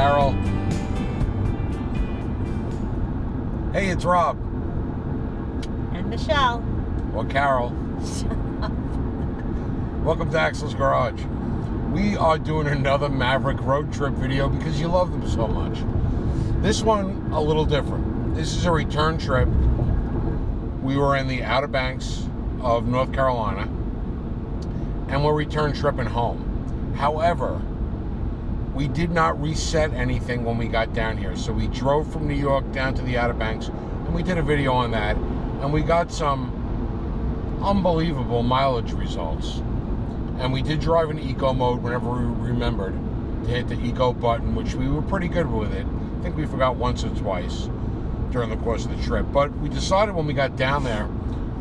Carol. Hey, it's Rob. And Michelle. Or Carol. Welcome to Axel's Garage. We are doing another Maverick road trip video because you love them so much. This one, a little different. This is a return trip. We were in the Outer Banks of North Carolina, and we're return tripping home. However, we did not reset anything when we got down here. So we drove from New York down to the Outer Banks, and we did a video on that, and we got some unbelievable mileage results. And we did drive in eco mode whenever we remembered to hit the eco button, which we were pretty good with it. I think we forgot once or twice during the course of the trip. But we decided when we got down there,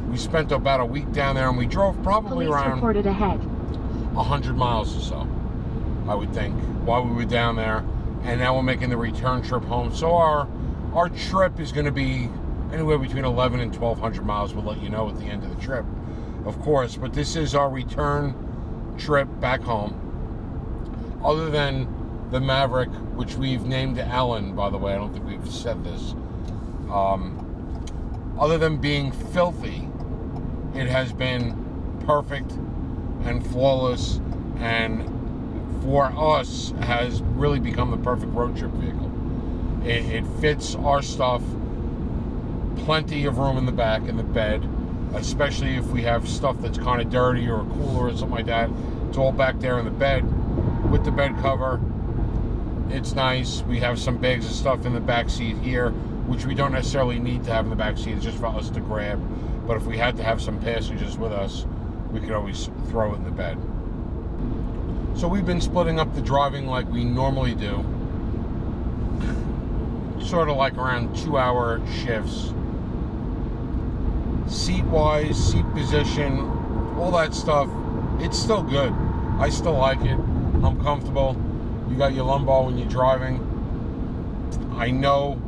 we spent about a week down there, and we drove probably Police around reported ahead. 100 miles or so, I would think, while we were down there. And now we're making the return trip home. So our trip is going to be anywhere between 11 and 1,200 miles. We'll let you know at the end of the trip, of course. But this is our return trip back home. Other than the Maverick, which we've named Ellen, by the way, I don't think we've said this. Other than being filthy, it has been perfect and flawless, and for us has really become the perfect road trip vehicle. It fits our stuff, plenty of room in the back in the bed, especially if we have stuff that's kind of dirty or a cooler or something like that. It's all back there in the bed with the bed cover. It's nice. We have some bags of stuff in the back seat here, which we don't necessarily need to have in the back seat. It's just for us to grab. But if we had to have some passengers with us, we could always throw it in the bed. So we've been splitting up the driving like we normally do. Sort of like around 2-hour shifts. Seat-wise, seat position, all that stuff, it's still good. I still like it. I'm comfortable. You got your lumbar when you're driving. I know,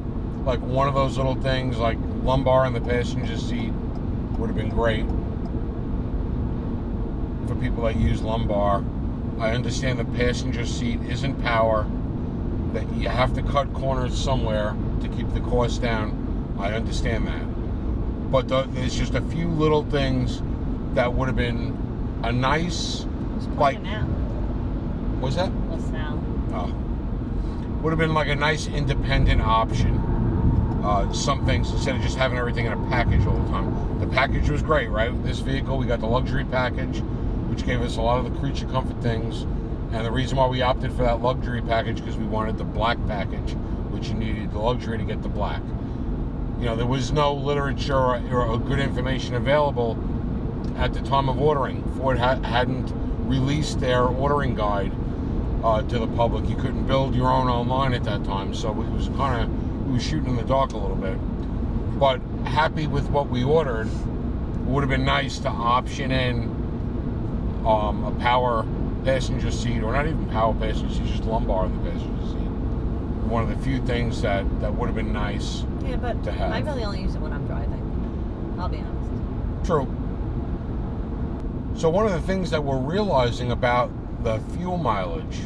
like, one of those little things, like lumbar in the passenger seat, would have been great for people that use lumbar. I understand the passenger seat isn't power, that you have to cut corners somewhere to keep the cost down. I understand that. But there's just a few little things that would have been a nice, like, what's that? LaSalle. Oh. Would have been like a nice independent option. Some things, instead of just having everything in a package all the time. The package was great, right? With this vehicle, we got the luxury package, which gave us a lot of the creature comfort things. And the reason why we opted for that luxury package, because we wanted the black package, which you needed the luxury to get the black. You know, there was no literature or good information available at the time of ordering. Ford hadn't released their ordering guide to the public. You couldn't build your own online at that time, so it was shooting in the dark a little bit. But happy with what we ordered. It would have been nice to option in a power passenger seat, or not even power passenger seat, just lumbar in the passenger seat. One of the few things that would have been nice. Yeah, but to have. I really only use it when I'm driving. I'll be honest. True. So one of the things that we're realizing about the fuel mileage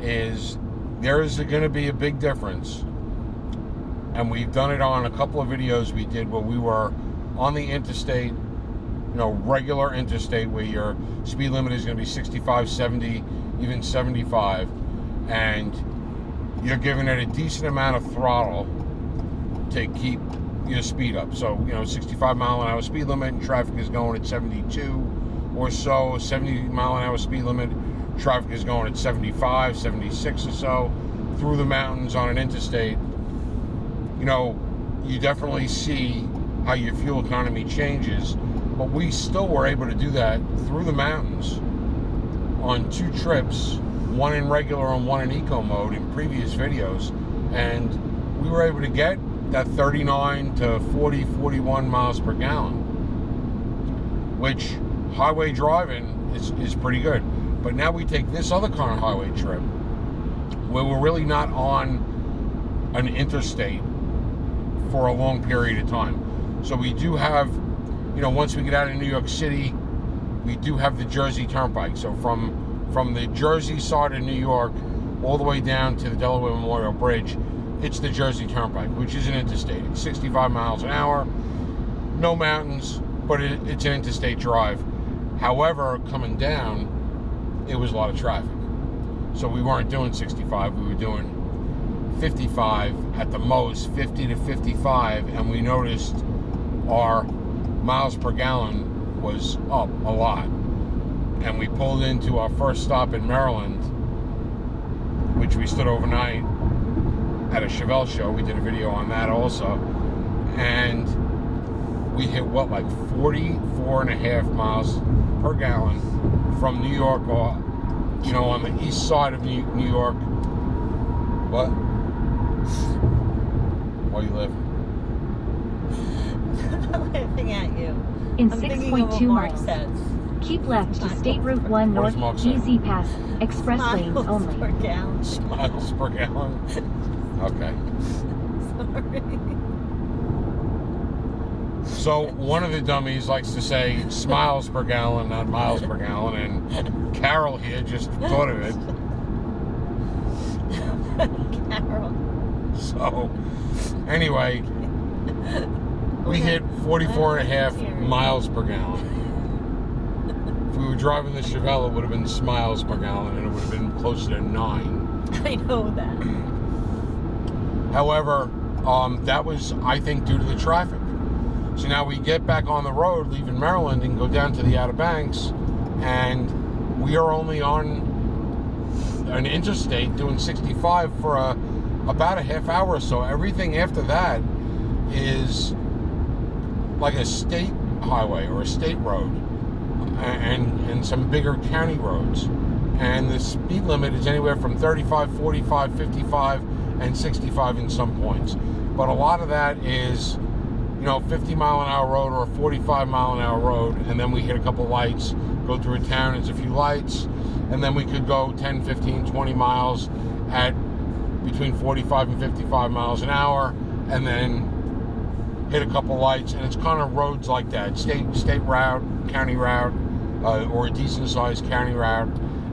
is there is going to be a big difference. And we've done it on a couple of videos we did where we were on the interstate, you know, regular interstate, where your speed limit is going to be 65, 70, even 75. And you're giving it a decent amount of throttle to keep your speed up. So, you know, 65 mile an hour speed limit and traffic is going at 72 or so. 70 mile an hour speed limit, traffic is going at 75, 76 or so through the mountains on an interstate. You know, you definitely see how your fuel economy changes, but we still were able to do that through the mountains on 2 trips, one in regular and one in eco mode in previous videos, and we were able to get that 39 to 40, 41 miles per gallon, which highway driving is pretty good. But now we take this other kind of highway trip where we're really not on an interstate for a long period of time. So we do have, you know, once we get out of New York City, we do have the Jersey Turnpike. So from the Jersey side of New York all the way down to the Delaware Memorial Bridge, it's the Jersey Turnpike, which is an interstate. It's 65 miles an hour, no mountains, but it's an interstate drive. However, coming down, it was a lot of traffic. So we weren't doing 65, we were doing 55 at the most, 50 to 55, and we noticed our miles per gallon was up a lot. And we pulled into our first stop in Maryland, which we stood overnight at a Chevelle show. We did a video on that also. And we hit like 44 and a half miles per gallon from New York, or, on the east side of New York. What? Why are you laughing? I'm laughing at you. In I'm 6.2 miles, says. keep left to State Route 1 What does North, Mark say? easy pass, express lanes Miles only. per gallon. Miles per gallon? Okay. Sorry. So one of the dummies likes to say smiles per gallon, not miles per gallon, and Carol here just thought of it. Carol. So, anyway, we hit 44 and a half miles per gallon. If we were driving the Chevelle, it would have been smiles per gallon, and it would have been closer to 9. I know that. However, that was, I think, due to the traffic. So now we get back on the road, leaving Maryland, and go down to the Outer Banks, and we are only on an interstate doing 65 for about a half hour or so. Everything after that is like a state highway or a state road, and some bigger county roads. And the speed limit is anywhere from 35, 45, 55, and 65 in some points. But a lot of that is 50 mile an hour road or a 45 mile an hour road, and then we hit a couple lights, go through a town, there's a few lights, and then we could go 10, 15, 20 miles at between 45 and 55 miles an hour, and then hit a couple lights. And it's kind of roads like that, state route, county route, or a decent sized county route.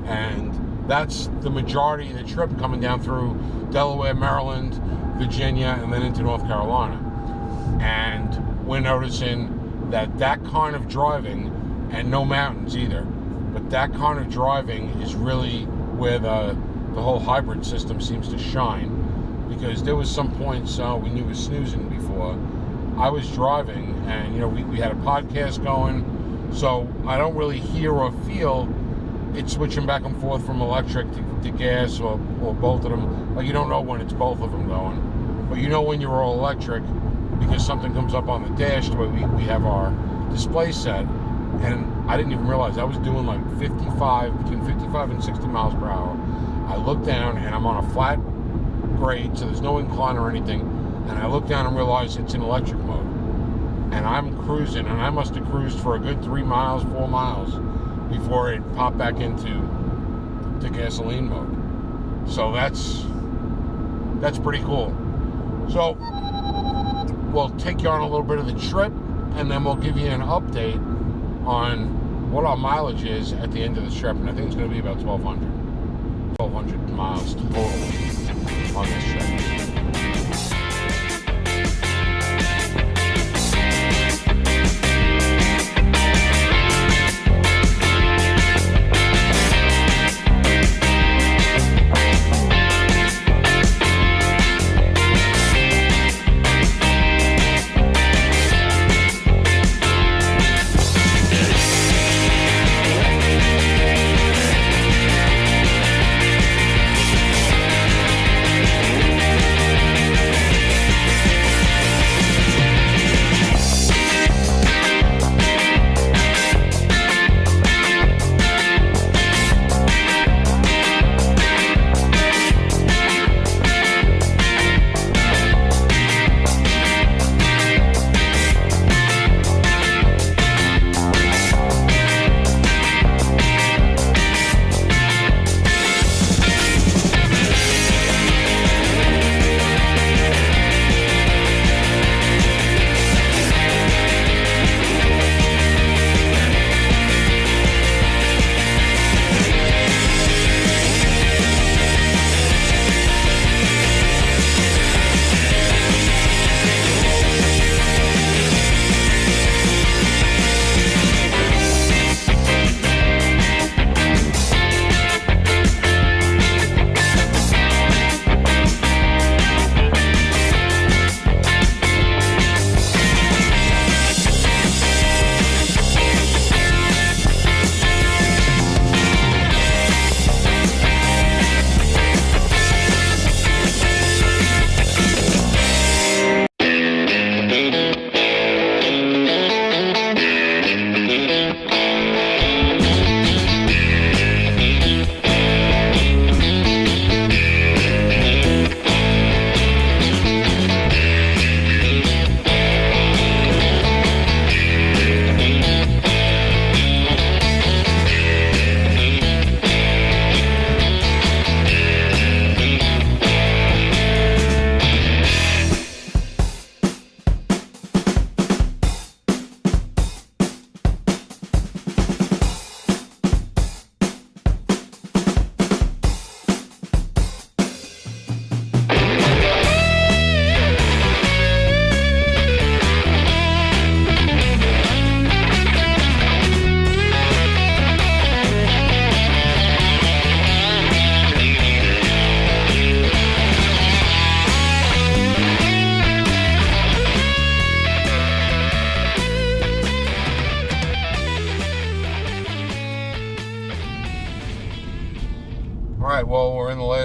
And that's the majority of the trip, coming down through Delaware, Maryland, Virginia, and then into North Carolina. And we're noticing that kind of driving, and no mountains either, but that kind of driving is really where the whole hybrid system seems to shine. Because there was some points when you were snoozing before, I was driving, and we had a podcast going, so I don't really hear or feel it switching back and forth from electric to gas, or both of them. Like, you don't know when it's both of them going, but when you're all electric, because something comes up on the dash the way we have our display set. And I didn't even realize I was doing like between 55 and 60 miles per hour. I look down, and I'm on a flat grade, so there's no incline or anything, and I look down and realize it's in electric mode. And I'm cruising, and I must have cruised for a good 3 miles, 4 miles before it popped back into gasoline mode. So that's pretty cool. So we'll take you on a little bit of the trip, and then we'll give you an update on what our mileage is at the end of the trip. And I think it's going to be about 1,200 miles total on this trip.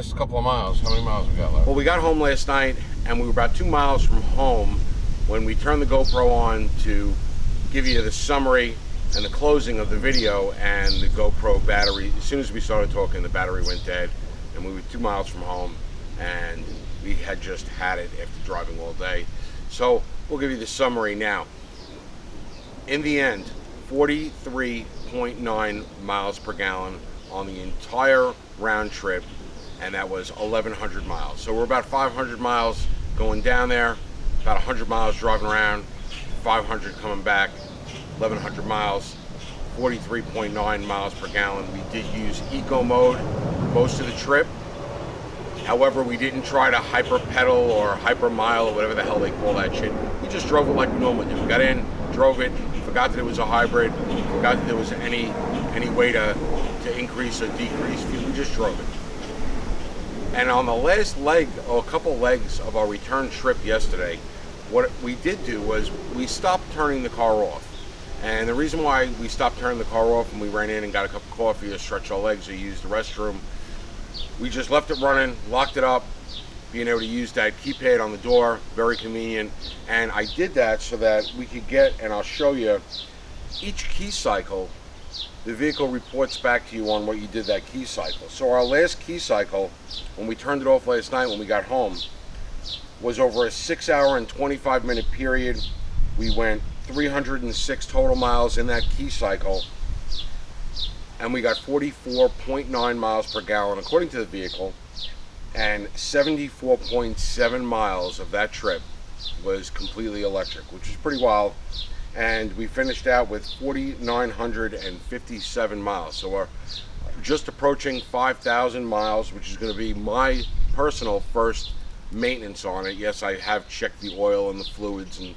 last couple of miles. How many miles we got left? Well, we got home last night, and we were about 2 miles from home when we turned the GoPro on to give you the summary and the closing of the video, and the GoPro battery, as soon as we started talking, the battery went dead, and we were 2 miles from home, and we had just had it after driving all day. So we'll give you the summary now. In the end, 43.9 miles per gallon on the entire round trip, and that was 1,100 miles. So we're about 500 miles going down there, about 100 miles driving around, 500 coming back, 1,100 miles, 43.9 miles per gallon. We did use eco mode most of the trip. However, we didn't try to hyper pedal or hyper mile or whatever the hell they call that shit. We just drove it like we normally do. We got in, drove it, forgot that it was a hybrid, forgot that there was any way to increase or decrease fuel. We just drove it. And on the last leg, or a couple legs of our return trip yesterday, what we did do was we stopped turning the car off. And the reason why we stopped turning the car off and we ran in and got a cup of coffee or stretched our legs or used the restroom, we just left it running, locked it up, being able to use that keypad on the door, very convenient. And I did that so that we could get, and I'll show you, each key cycle, the vehicle reports back to you on what you did that key cycle. So our last key cycle, when we turned it off last night when we got home, was over a 6 hour and 25 minute period. We went 306 total miles in that key cycle, and we got 44.9 miles per gallon according to the vehicle, and 74.7 miles of that trip was completely electric, which is pretty wild. And we finished out with 4,957 miles. So we're just approaching 5,000 miles, which is going to be my personal first maintenance on it. Yes, I have checked the oil and the fluids and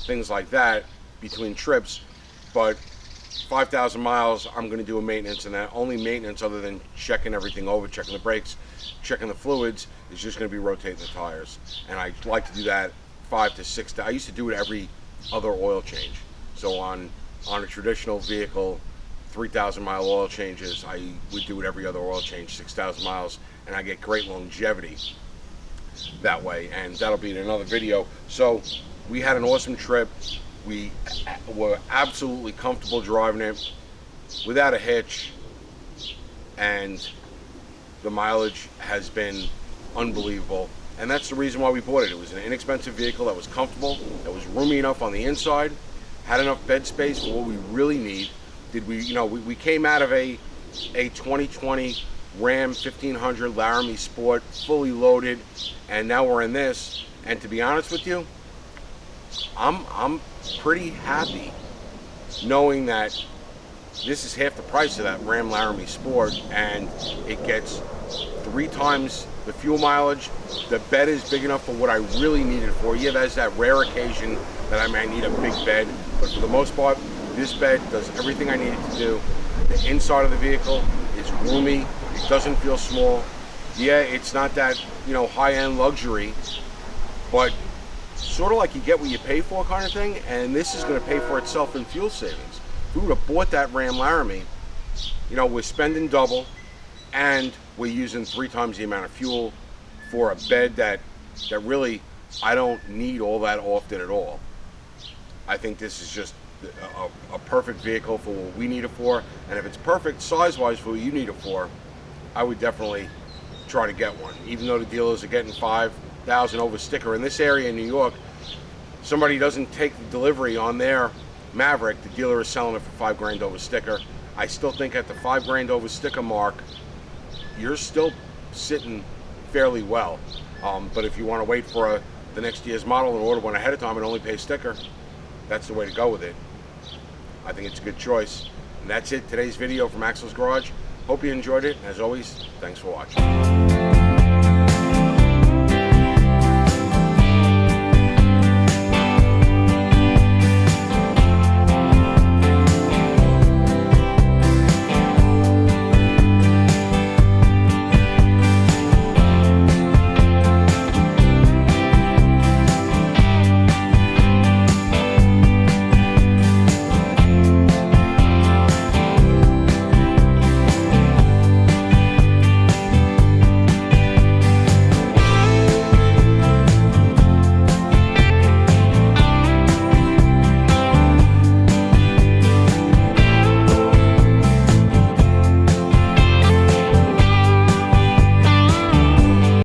things like that between trips, but 5,000 miles, I'm going to do a maintenance, and that only maintenance other than checking everything over, checking the brakes, checking the fluids, is just going to be rotating the tires. And I like to do that 5 to 6. I used to do it every other oil change. So on a traditional vehicle, 3,000 mile oil changes, I would do it every other oil change, 6,000 miles, and I get great longevity that way. And that'll be in another video. So we had an awesome trip. We were absolutely comfortable driving it without a hitch, and the mileage has been unbelievable. And that's the reason why we bought it. It was an inexpensive vehicle that was comfortable, that was roomy enough on the inside, had enough bed space for what we really need. We came out of a 2020 Ram 1500 Laramie Sport, fully loaded, and now we're in this. And to be honest with you, I'm pretty happy knowing that this is half the price of that Ram Laramie Sport, and it gets 3 times the fuel mileage. The bed is big enough for what I really need it for. Yeah, there's that rare occasion that I might need a big bed, but for the most part, this bed does everything I need it to do. The inside of the vehicle is roomy. It doesn't feel small. Yeah, it's not that, high-end luxury, but sort of like you get what you pay for kind of thing, and this is going to pay for itself in fuel savings. If we would have bought that Ram Laramie, we're spending double, and we're using 3 times the amount of fuel for a bed that really I don't need all that often at all. I think this is just a perfect vehicle for what we need it for, and if it's perfect size-wise for what you need it for, I would definitely try to get one. Even though the dealers are getting $5,000 over sticker in this area in New York, somebody doesn't take the delivery on their Maverick, the dealer is selling it for $5,000 over sticker. I still think at the $5,000 over sticker mark, you're still sitting fairly well. But if you want to wait for the next year's model and order one ahead of time and only pay sticker, that's the way to go with it. I think it's a good choice. And that's it, today's video from Axel's Garage. Hope you enjoyed it. As always, thanks for watching.